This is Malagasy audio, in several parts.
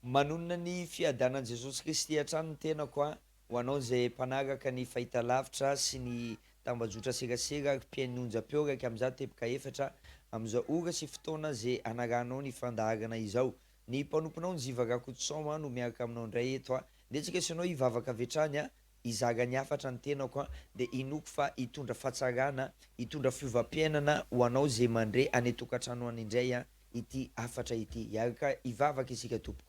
manonona ny fiadanan'i Jesosy Kristy hatrany ny tenako ho anao zay mpanaraka ny fahitalavitra sy ny tambazotra serasera ary mpiainonja-peo raiky am'zao tebaka efatra am'izao ora sy fotoana zay anaranao ny fandaharana izao. Ny mpanomponao ny Jiva Rakotosaoma no miaraka aminao indray eto de tsika sy anao hivavaka avy hatrany izaga ny afatra ny tenako de inoko fa hitondra fahatsarana, hitondra fiovam-piainana ho anao zay mandray any tokantrano any indray ity afatra ity. Iaraka hivavaka isika tompoko.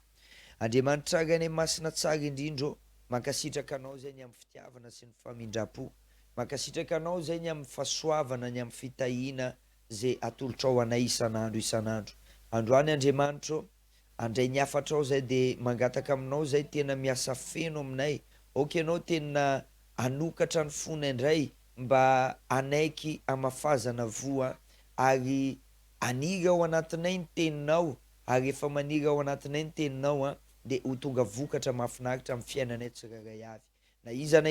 Andriamanitra rany masina tsara indrindro, mankasitraka anao zay ny amin'ny fitiavana sy ny famindram-po, mankasitraka anao zay ny amin'ny fahasoavana, ny amin'ny fitahiana zay atolotra ao anay isan'andro isan'andro. Androany Andriamanitra, andray ny afatra ao zay de mangataka aminao zay tena miasa feno aminay. Oka anao tena anokatra ny fona indray mba anaiky amafazana voa ary aniry ao anatinay ny teninao ary efa maniry ao anatinay ny teninao de ho tonga vokatra mahafinaritra amin'ny fiainanay tsirairay avy. Na iza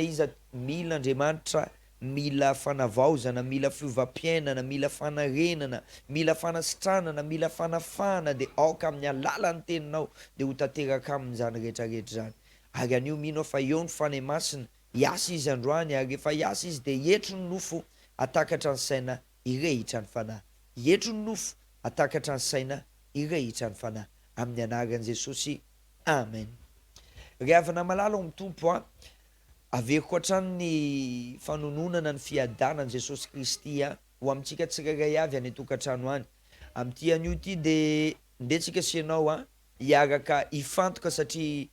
mila Andriamanitra, mila fanavaozana, mila fiovam-piainana, mila fanarenana, mila fanasitranana, mila fanafana de aoka amin'ny alalan'ny teninao de ho tanteraka amin'izany rehetrarehetra zany. Ary anio mino fa eo ny fanahy masina, hiasa izy androany ary efa hiasa izy de hietro ny nofo atakatra ny saina irehitra ny fanahy. Hietro ny nofo atakatra ny saina irehitra ny fanahy. Amin'ny anaran'i Jesosy, amen. Ry havana malala amin'ny tompo averiko hatrany ny fanononana ny fiadanan'i Jesosy Kristy ho amintsika tsirairay avy any tokantrano any. Am'ty anio ty de ndetsika sy ianao hiaraka hifantoka satria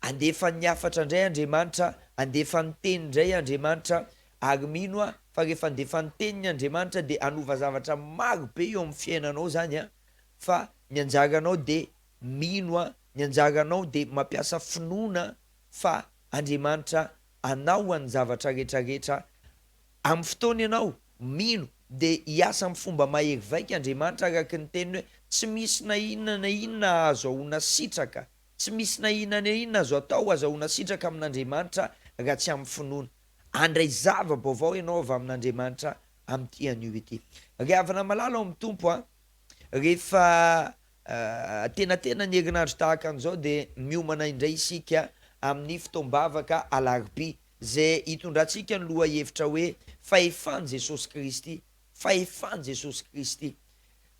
andefa ny afatra indray Andriamanitra, andefa ny teny indray Andriamanitra ary mino fa rehefa andefa ny teniny Andriamanitra de anova zavatra maro be eo amin'ny fiainanao zany fa ny anjaranao de mino ny anjaranao de mampiasa finoana fa Andriamanitra anao any zavatra rehetrarehetra amin'ny fotoana ianao mino de hiasa amin'ny fomba mahery vaika Andriamanitra araka ny teniny hoe tsy misy na inona na inona azo ahona sitraka, tsy misy na inona na inona azo atao azo ahona sitraka amin'Andriamanitra raha tsy amin'ny finoana. Andray zava-baovao ianao avy amin'Andriamanitra amin'ity anio ity. Ry havana malala ao amin'ny tompo rehefa tenatena ny herinandro tahaka an'izao de miomana indray isika amin'ny fotoam-bavaka alarobia zay hitondrantsika ny loha hevitra hoe fahefany Jesosy Kristy, fahefany Jesosy Kristy.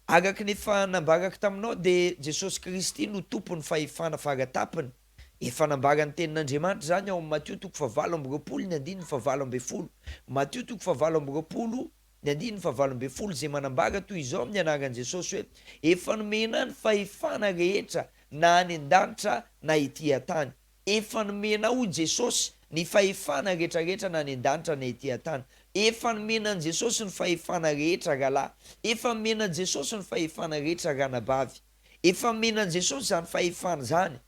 Araka ny efa nambaraka taminao de Jesosy Kristy no tompony fahefana faratapiny. Efa nambarany tenin'Andriamanitra zany ao amin'ny Matthieu 7:9-10, Matthieu 7:9-10 zay manambara toy izao amin'ny anaran'i Jesosy hoe efa nomena ny fahefana rehetra na any an-danitra na ety an-tany. Efa nomenao Jesosy ny fahefana rehetrarehetra na any an-danitra na ety an-tany. Efa nomenan'i Jesosy ny fahefana rehetra rahalahy. Efa nomenan'i Jesosy ny fahefana rehetra ranabavy. Efa nomenan'i Jesosy zany fahefana zany.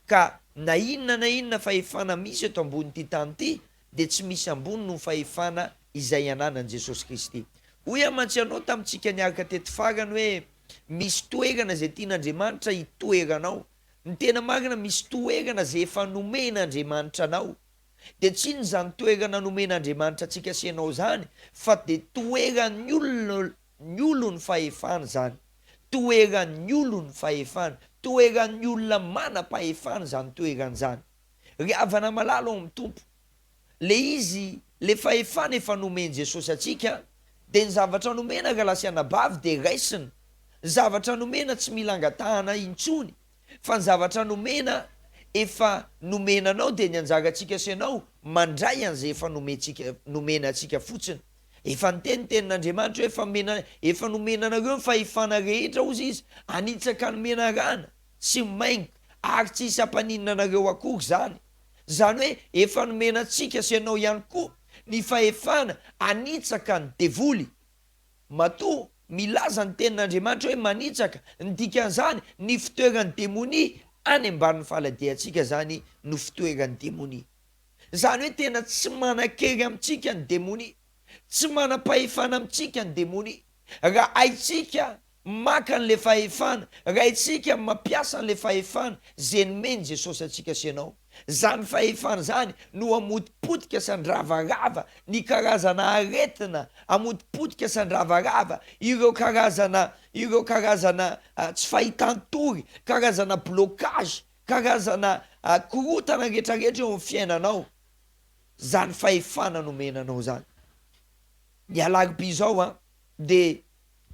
Ka na inona fahefana misy eto ambon'ity tany ity de tsy misy ambony no fahefana izay ananan'i Jesosy Kristy. Hoy amantsianao tamintsika niaraka teto farany hoe misy toerana zay tian'Andriamanitra hitoeranao. Ny tena marina misy toerana zay efa nomen'Andriamanitra anao. De tsy ino zany toerana nomen'Andriamanitra antsika sy ianao zany fa de toeran'ny olo ny fahefana zany. Toeran'ny olo ny fahefana, toeran'ny olona manam-pahefana zany toeran' zany. Ry havana malala ao amin'ny tompo, le izy le fahefana efa nomen Jesosy atsika de ny zavatra nomena raha lasy anabavy de raisina. Zavatra nomena tsy mila angatahana intsony fa ny zavatra nomena efa nomenanao de ny anjarantsika sy ianao mandray an'izay efa nomena atsika fotsiny. Efa niteny tenin'Andriamanitra hoe efa nomenanareo ny fahefana rehetra ozy izy, anitsaka ny menarana sy maingo ary tsy hisy hampaninana anareo akory zany. Zany hoe efa nomenantsika sy ianao ihany koa ny fahefana anitsaka ny devoly. Matoa milaza ny tenin'Andriamanitra hoe manitsaka, ny dikan'izany ny fitoeran'ny demonia any ambanin'ny faladiantsika zany no fitoeran'ny demonia. Zany hoe tena tsy manan-kery amintsika ny demonia, tsy manam-pahefana amintsika ny demonia. Raha haitsika maka an'le fahefana, raha haitsika mampiasa an'le fahefana zay nomeny Jesosy atsika sy ianao. Zany fahefana zany no amodipotika sandravarava ny karazana aretina, amodipotika sandravarava ireo karazana tsy fahitan-tory, karazana blocage karazana korotana rehetrarehetra eo amin'ny fiainanao, zany fahefana nomenanao zany. Ny alarobia zao de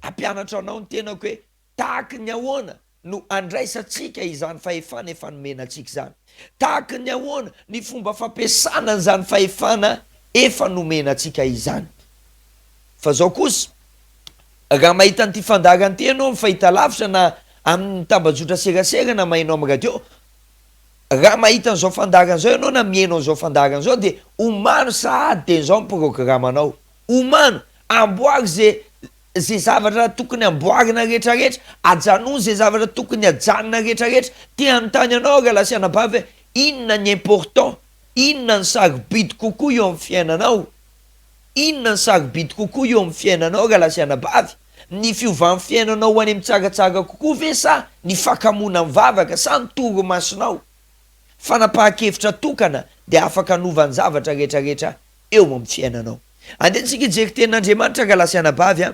ampianatra anao ny tenako hoe tahaky ny ahoana no andraisantsika izany fahefana efa nomenantsika zany, tahaky ny ahoana ny fomba fampiasana zany fahefana efa nomenantsika izany. Fa zao kosa raha mahita an'ity fandaharan'ity ianao mifahita lavitra na amin'ny tambajotra serasera na mainao amin'ny radio, raha mahita an'izao fandaharan'izao ianao na mihaino an'izao fandaharan'izao de omano sahady de zao programanao, omano amboary zay zavatra tokony amboarina rehetrarehetra, ajanono zay zavatra tokony ajanona rehetrarehetra. Ty anontany anao raha lasiana bavy inona ny important, inona ny sarobidy kokoa eo amin'ny fiainanao, inona ny sarobidy kokoa eo amin'ny fiainanao raha lasiana bavy, ny fiovan'ny fiainanao ho any amin'ny tsaratsara kokoa ve sa ny fakamona mivavaka sa ny toromasonao. Fanapahan-kevitra tokana de afaka anovany zavatra rehetrarehetra eo amin'ny fiainanao. Andehantsika hijery tenin'Andriamanitra raha lasiana bavy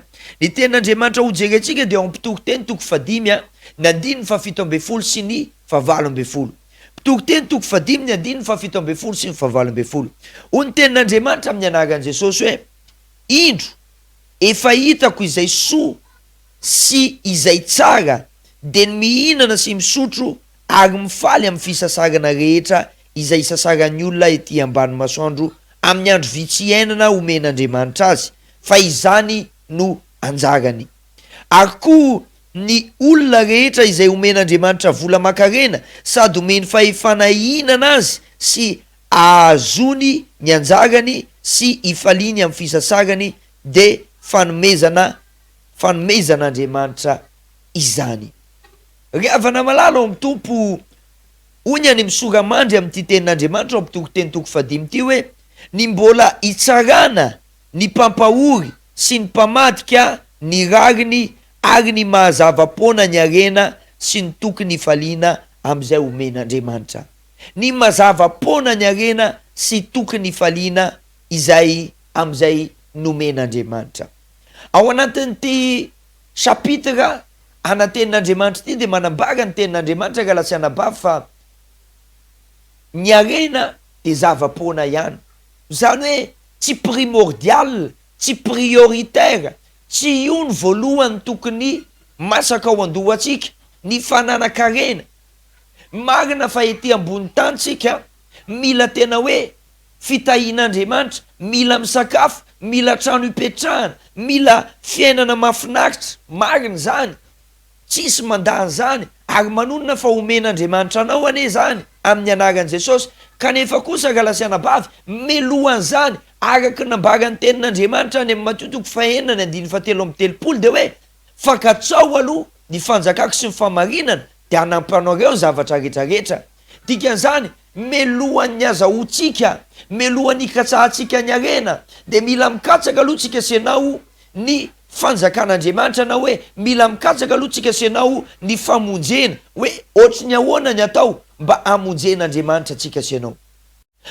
ny tenin'Andriamanitra ho jerentsika dia ao amin'ny Mpitokoteny toko 5 ny 7:17 sy ny 20. Mpitokoteny toko 5 ny 7:17 sy ny 20. Hoy ny tenin'Andriamanitra amin'ny anaran'i Jesosy hoe indro efa hitako izay soa sy izay tsara de ny mihinana sy misotro ary mifaly amin'ny fisasarana rehetra izay sasaran'ny olona ety ambany masoandro amin'ny andro vitsy iainana omen'Andriamanitra azy, fa izany no anjarany. Ary koa ny olona rehetra izay omen'Andriamanitra vola makarena sady omeny fahefana hihinana azy sy ahazony ny anjarany sy ifaliany amin'ny fisasarany de fanomezan'Andriamanitra izany. Riavana malalo amin'ny tompo ony any misoramandry amin'ity tenin'Andriamanitra ao Mpitokoteny toko 5 ty hoe ny mbola hitsarana ny mpampahory sy ny mpamadika ny rariny ary ny mahazava-pona ny arena sy ny tokony ifaliana am'izay omen'Andriamanitra. Ny mahazava-pona ny arena sy tokony ifaliana izay am'izay nomen'Andriamanitra. Ao anatin'ity chapitra ana tenin'Andriamanitra ity de manambara ny tenin'Andriamanitra raha lasiana bavy fa ny arena de zava-pona ihany. Zany hoe tsy primordial, tsy prioritaire, tsy io ny voalohany tokony masaka ao andohantsika ny fananakarena. Marina fa ety ambony tany tsika mila tena hoe fitahian'Andriamanitra, mila misakafo, mila trano hipetrahana, mila fiainana mahafinaritra, marina zany, tsisy mandany zany, ary manonona fa omen'Andriamanitra anao ane zany amin'ny anaran'i Jesosy. Kanefa kosa raha lasiana bavy melohan'izany araka nambaran'ny tenin'Andriamanitra any amin'ny Mateo toko 4:7-30 de hoe fankatsao aloha ny fanjakako sy ny famarinana de anampanareo zavatra rehetrarehetra. Dikan'izany melohan'ny azahoantsika, melohan'ny ikatsahantsika ny arena de mila mikatsaka aloha tsika senao ny fanjakan'Andriamanitra na hoe mila mikatsaka aloha tsika senao ny famonjena hoe ohatry ny ahoana ny atao mba amonjen'Andriamanitra tsika senao.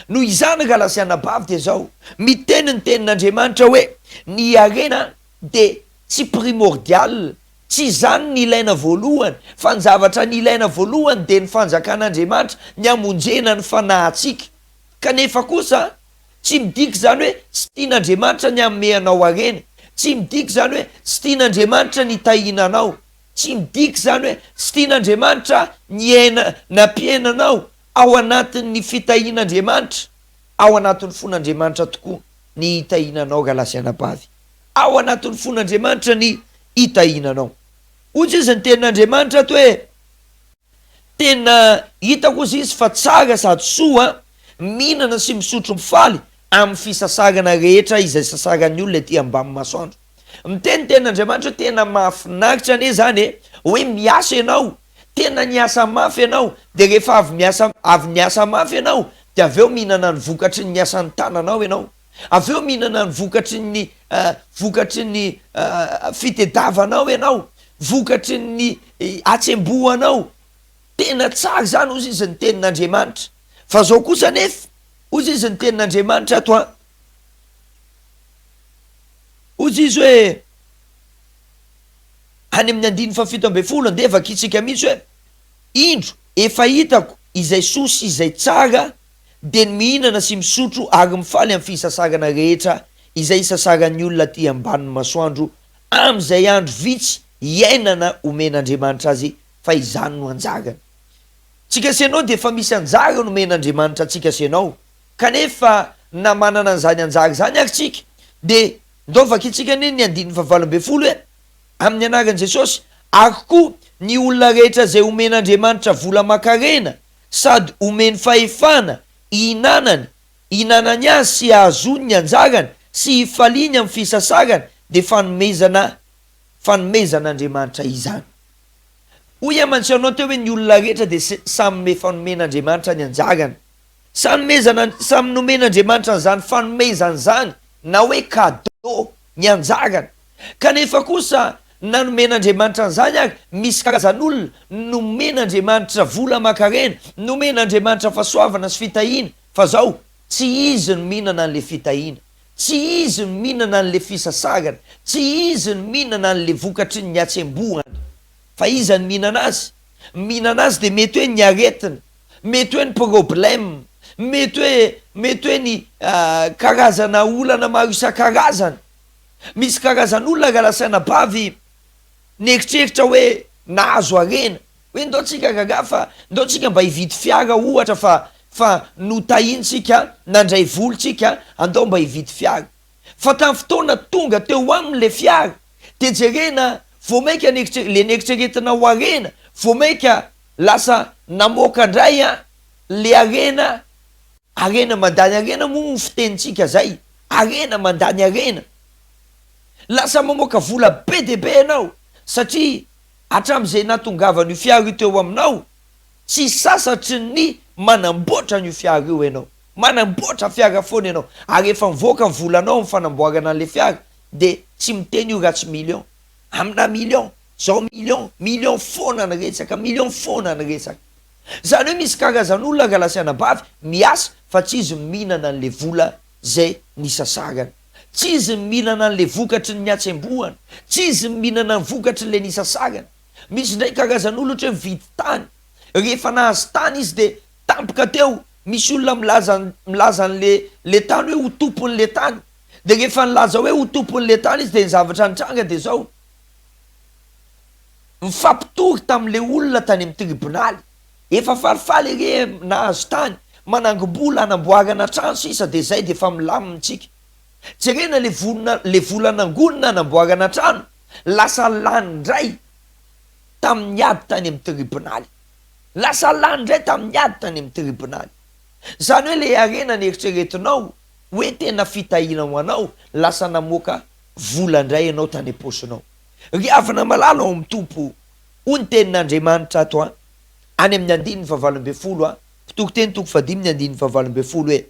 Noho izany raha lasiana bavy de zao miteny ny tenin'Andriamanitra hoe ny arena de tsy primordial, tsy zany ny ilaina voalohany, fa ny zavatra ny ilaina voalohany de ny fanjakan'Andriamanitra, ny amonjena ny fanahintsika. Kanefa kosa tsy midika zany hoe tsy tian'Andriamanitra ny ameanao arena, tsy midika zany hoe tsy tian'Andriamanitra ny tahinanao, tsy midika zany hoe tsy tian'Andriamanitra ny aina nampiainanao ao anatin'ny fitahian'Andriamanitra, ao anatin'ny fon'Andriamanitra tokoa ny hitahinanao raha lasiana bavy, ao anatin'ny fon'Andriamanitra ny hitahinanao. Ohatsy izy ny tenin'Andriamanitra to hoe tena hitako izy izy fa tsara sady soa mihinana sy misotro mifaly amin'ny fisasarana rehetra izay sasaran'ny olona ety ambamy masoandro. Miteny tenin'Andriamanitra tena mahafinaritra ane zany hoe miasa ianao, tena niasa mafy ianao, de rehefa avy niasa mafy ianao de aveo mihinana ny vokatry ny asan'ny tananao ianao, aveo mihinana ny vokatry ny fitedavanao ianao, vokatry ny atsembohanao. Tena tsara zany ozy izy ny tenin'Andriamanitra. Fa zao kosa nefa ozy izy ny tenin'Andriamanitra ato ozy izy hoe any amin'ny 7:17 andevaka itsika mihitsy hoe indro efa hitako izay sosy izay tsara de mihinana sy misotro ary mifaly amin'ny fisasagana rehetra izay sasaran'ny olona ty amban'ny masoandro am'izay andro vitsy iainana omen'andriamanitra azy fa izany no anjarany. Tsika senao de efa misy anjara nomen'andriamanitra atsika senao kanefa na manana an'izany anjara zany ary tsika de ndovaka itsika ne ny 120 hoe amin'ny anaran'i Jesosy ary koa ny olona rehetra zay omen'andriamanitra vola makarena sady omeny fahefana hinanany azy sy ahazony ny anjarany sy hifaliany amin'ny fisasagana de fanomezan'andriamanitra izany. Hoy amantsianao teo hoe ny olona rehetra de samy fanomen'andriamanitra ny anjarany, samy nomen'andriamanitra zany fanomezany zany na hoe cadeau ny anjarany. Kanefa kosa nanomen'andriamanitra an'izany ary misy karazan'olona nomen'andriamanitra vola makarena, nomen'andriamanitra fahasoavana sy fitahiana fa zao tsy izy no mihinana an'le fitahiana, tsy izy no mihinana an'le fisasagana, tsy izy no mihinana an'le vokatry ny atsembohana fa izy no mihinana azy de mety hoe ny aretina, mety hoe ny problème, mety hoe ny karazana olana maro isan-karazany. Misy karazan'olona raha lasaina bavy nieritreritra hoe nahazo arena hoe ndao tsika gaga fa ndao tsika mba hividy fiara ohatra fa notahintsika nandray volontsika andao mba hividy fiara fa tamin'ny fotoana tonga teo amin'le fiara de jerena vo maika le nieritreretina ho arena vo maika lasa namoaka ndray le arena mandany arena moa fitenitsika zay arena mandany arena lasa mamoaka vola be de be anao satria hatram'izay natongavany io fiara io teo aminao tsy sasatry ny manamboatra n'io fiara io ianao, manamboatra fiara foana ianao ary efa mivoaka ny volanao amin'ny fanamboarana an'le fiara de tsy miteny io raha tsy million amina million foana ny resaka zany hoe misy karazan'olona raha lasaina bavy miasa fa tsy izy mihinana an'le vola zay nisasagana, tsy izy mihinana an'le vokatry ny atsembohana, tsy izy mihinana ny vokatry le nisasagana. Misy ndray karazan'olona ohatra hoe mividy tany, rehefa nahazo tany izy de tampoka teo misy olona milaza le tany hoe ho tompon'le tany de rehefa nilaza hoe ho tompon'le tany izy de ny zavatra nitranga de zao mifampitory tamin'le olona tany amin'ny tribonaly efa falifaly ere nahazo tany manangom-bola anamboarana trano sisa de zay de efa milamitsika. Jerena le vola nangonina anamboarana trano lasa lany ndray tamin'ny ady tany amin'ny tribonaly, zany hoe le arena nieritreretinao hoe tena fitahina ho anao lasa namoaka vola ndray ianao tany am-posinao. Riavana malala ao amin'ny tompo hoy ny tenin'Andriamanitra ato any amin'ny 1:20 pitokoteny toko 5:1:20 hoe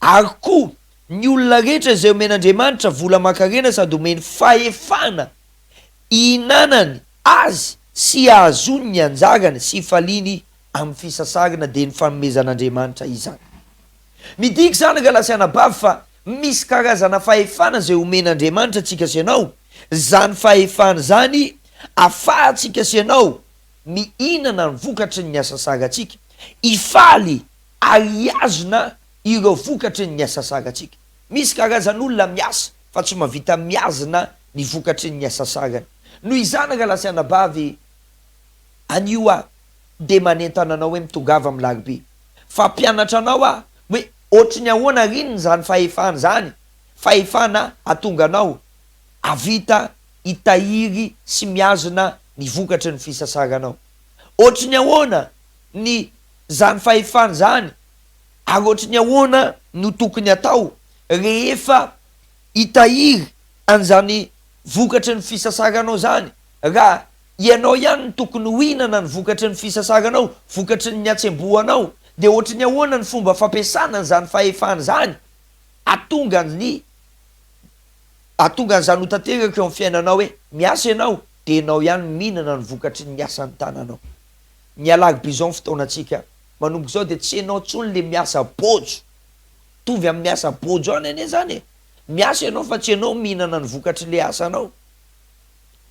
ary koa ny olona rehetra zay omen'Andriamanitra vola makarena sady omeny fahefana hinanany azy sy ahazony ny anjarany sy faliny amin'ny fisasagana de ny fanomezan'Andriamanitra izany. Midiky zany raha lasaina bavy fa misy karazana fahefana zay omen'Andriamanitra atsika senao, zany fahefana zany afahantsika senao mihinana ny vokatry ny asasagatsika, ifaly ary iazona ireo vokatry ny asasagatsika. Misy karazan'olona miasa fa tsy mavita miazona ny vokatry ny asasagany. Noho izany raha lasaina bavy anio de manentana anao hoe mitongava amin'ny larobe fa mpianatra anao hoe ohatry ny ahoana rinony zany fahefana zany, fahefana atonga anao avita hitahiry sy miazona ny vokatry ny fisasaganao. Ohatry ny ahoana ny zany fahefana zany ary ohatry ny ahoana no tokony atao rehefa hitahiry an'izany vokatry ny fisasaganao zany. Raha ianao ihany ny tokony hohinana ny vokatry ny fisasaganao, vokatry ny atsembohanao de ohatry ny ahoana ny fomba fampiasana an'izany fahefana zany atonga an'izany ho tanteraka eo amin'ny fiainanao hoe miasa ianao de ianao ihany mihinana ny vokatry ny asan'ny tananao. Ny alarobe zao ny fotoanantsika manomboka zao de tsy ianao tsony le miasa bojo, tovy amin'ny miasa bojo any ane zany miasa ianao fa tsy ianao mihinana ny vokatry le asanao.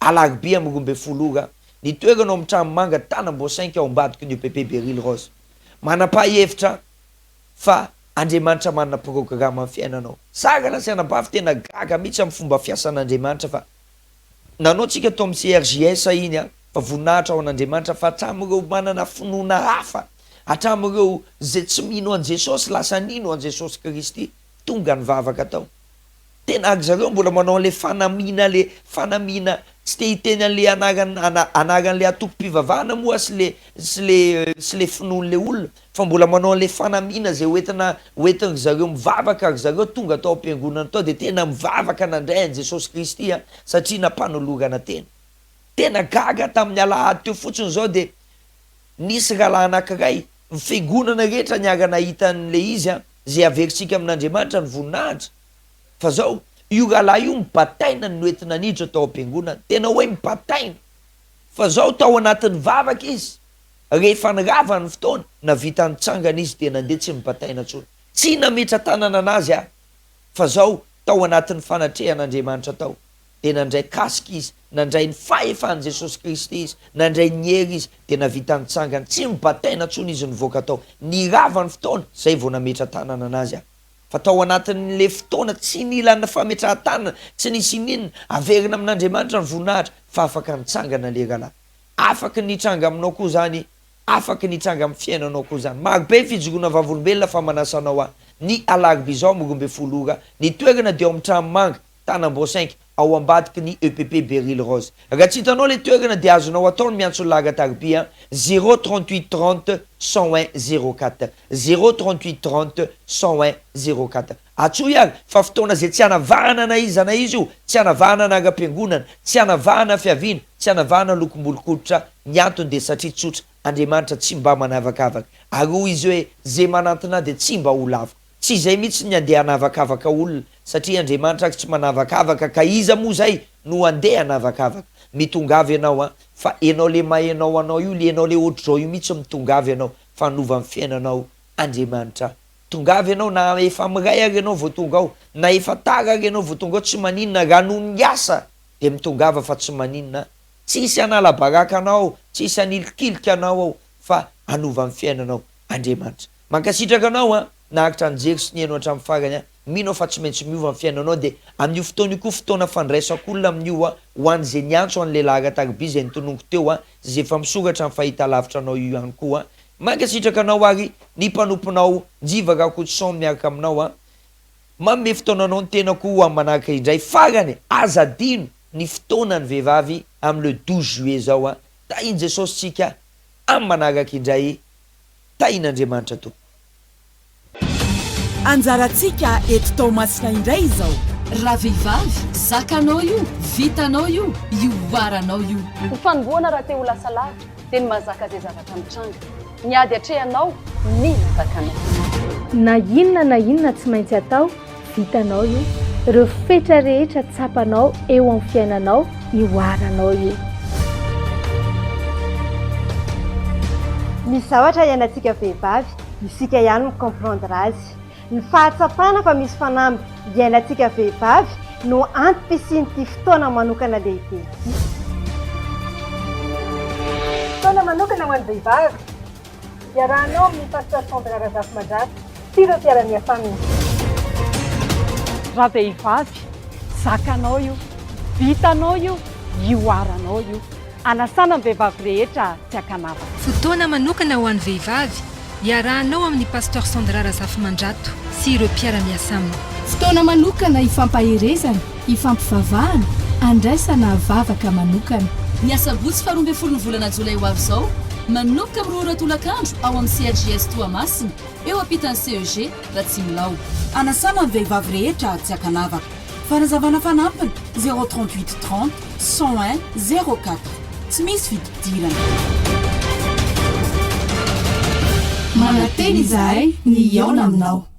Alarobe amin'ny 12 ny toeranao amin'ny tranomanga Tanamboasainky ao ambadiky ny EPP Beril Rose manapa-hevitra fa Andriamanitra manana programme amin'ny fiainanao. Sara lasianabavy tena gaga mihitsy amin'ny fomba fiasan'Andriamanitra fa nanao tsika tao amin'ny CRJS iny fa voninahitra ao an'Andriamanitra fa hatramin'ireo manana finoana hafa, hatramin'ireo zay tsy mino an Jesosy lasa nino an Jesosy Kristy tonga ny vavaka tao. Tena ag zareo mbola manao le fanamina tsy te hiteny an'le anaran'le atoko-pivavahana moa sy le finoan'le olona fa mbola manao le fanamina zay hoentin zareo mivavaka ary zareo tonga tao am-piangonana tao de tena mivavaka nandray an Jesosy Kristy satria nampanolorana tena gaga tamin'ny alahady teo fotsiny zao de nisy rahalahy anankiray fiangonana rehetra niara nahita an'le izy zay averintsika amin'Andriamanitra ny voninahitra fa zao io rahalahy io mibataina ny noentina niditra tao am-piangonana tena hoe mibataina fa zao tao anatin'ny vavaka izy rehefa nirava ny fotoana navita nitsangana izy de nandeha tsy mibataina tsony tsy nametra tanana anazy fa zao tao anatin'ny fanatrehan'Andriamanitra tao de nandray kasika izy nandray ny fahefan'i Jesosy Kristy izy nandray ny hery izy de navita nitsangana tsy mibataina tsony izy nivoaka tao nirava ny fotoana zay vao nametra tanana anazy fa tao anatin'le fotoana tsy nilana fametrahan-tanana tsy nisy ninona averina amin'Andriamanitra ny voninahitra fa afaka nitsangana le rahalahy afaka nitranga aminao koa zany afaka nitranga amin'ny fiainanao koa zany marobe fijoroana vavolombelona fa manasanao ny alarobia zao 12 ny toerana de ao amin'ny tranomanga Tanamboasainky ao ambadiky ny EPP Beril Rose raha tsy hitanao le toerana de azonao ataony miantso lagataribia 038 30 101 04 038 30 101 04 atsoy ary fa fotoana zay tsy hanavahana na izana izy io tsy hanavahana anara-piangonana tsy hanavahana fiaviana tsy hanavahana lokombolokoditra ny antony de satria tsotra Andriamanitra tsy mba manavakavaka ary hoy izy hoe zay manantona de tsy mba ho lava tsy zay mihitsy ny andeha hanavakavaka olona satria Andriamanitra tsy manavakavaka ka iza moa zay no andeha hanavakavaka mitongavy ianao fa enao le mahenao anao io le enao le ohatr'izao io mihitsy mitongavy ianao fa nova amin'ny fiainanao Andriamanitra tongavy ianao na efa miray ary ianao vao tonga ao na efa tara ary ianao vao tonga ao tsy maninona raha noho ny asa de mitongava fa tsy maninona tsisy hanala baraka anao tsisy hanilikilika anao ao fa hanova amin'ny fiainanao Andriamanitra mankasitraka anao naharitra nijery sy nihaino hatramin'ny farany mino fa tsy maintsy miova amin'ny fiainanao de amin'io fotoana io koa fotoana fandraisak'olona amin'io ho an'izay niantso an'le lagataribia zay nitononiko teo zay efa misoratra amin'ny fahitalavitra anao io ihany koa mankasitraka anao ary ny mpanomponao Jivaka Koutson miaraka aminao manome fotoananao ny tenako amin'ny manaraka indray farany azadino ny fotoanany vehivavy amin'ny le 12 juillet zao tahiny Jesosy tsika amin'ny manaraka indray tahin'Andriamanitra to anjaratsika eto tao masina indray izao raha vehivavy zakanao io vitanao io ioaranao io ny fanomboana raha te ho lasa lavy dia ny mahazaka zay zavatra mitranga niady atrehanao ny zakanao na inona tsy maintsy atao vitanao io ireo fetra rehetra tsapanao eo amin'ny fiainanao ioaranao io misy zavatra ianantsika vehivavy isika ihany micomprendre azy ny fahatsapana fa misy fanamby iainantsika vehivavy no antom-pisianyity fotoana manokana lehibe ity fotoana manokana ho an'ny vehivavy iarahanao amin'ny pasteur Sandra Razafy Mandrato sy ireo mpiara-miasamina raha vehivavy zakanao io vitanao io ioaranao io anasana ny vehivavy rehetra tsy akanavaka fotoana manokana ho an'ny vehivavy iarahanao amin'ny pasteur Sandra Razafy Mandrato sy ireo mpiara-miasamina fotoana manokana ifampiherezana ifampivavahana andraisana vavaka manokana ny asabotsy 12 volana jolay ho avy izao manomboka amin'ny oratolakandro ao amin'ny CRJS Toamasina eo ampitan'ny CEG Ratsimilao anasana ny vehivavy rehetra tsy akanavaka fanazavana fanampiny 038 30 101 04 tsy misy fididirana manateny izahay ny iaona aminao